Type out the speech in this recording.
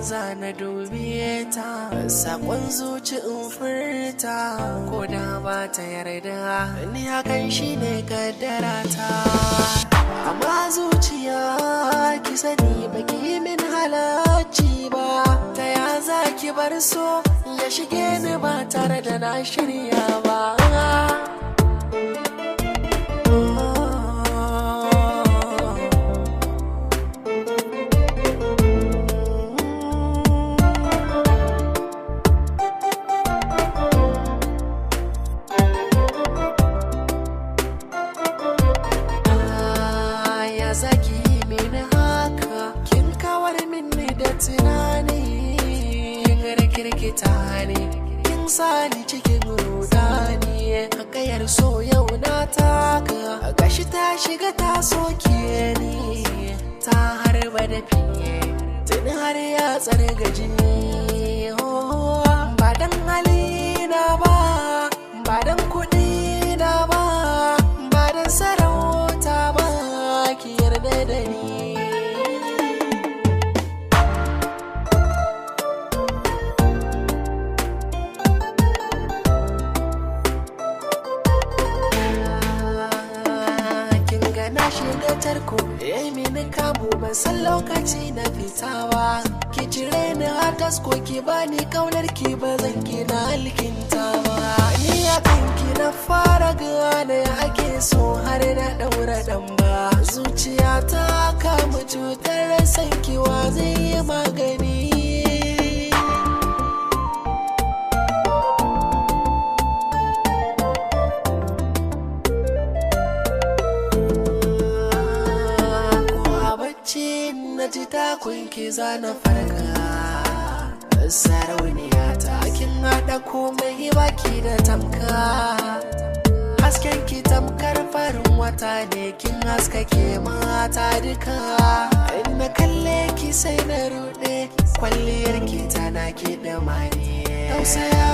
zana dube ta, sakon zuci in furta, ko da ba ta yarda ni hakan shine kaddara ta. Amma zuciya ki sani baki min halacci ba, ta ya za ki bar so ya shige ni ba tare da na shirya ba. Zaki mini haka, kin kawar mini da tunani, kin rikirkita ne, kin sani cikin rudani. Hakayar so yau na taka, gashi ta shiga ta soke ni, ta harba da fiye tuni har ya tsarga jini. Ba dan halina ba, ba dan kuɗi na ba, ba dan sarauta ba, ki yarda da ni. Kin ga na shiga tarko, yayi mini kamu ban san lokaci na fitawa. Ki cire ni har tasko, ki bani kaunar ki ba zan ki na alkintawa. Ni a kanki na fara gane ake so har na daura dan ba. Zuciya ta kama cutar sankiwa zai yi magani. Ko a bacci na ji takunki zana farka, sarauniya ta kin haɗa komai baki da tamka. Hasken ki tamkar farin wata ne, kin haskake mata duka. In na kalle ki sai na ruɗe, kwalliyar ki tana ki da mani. Tausaya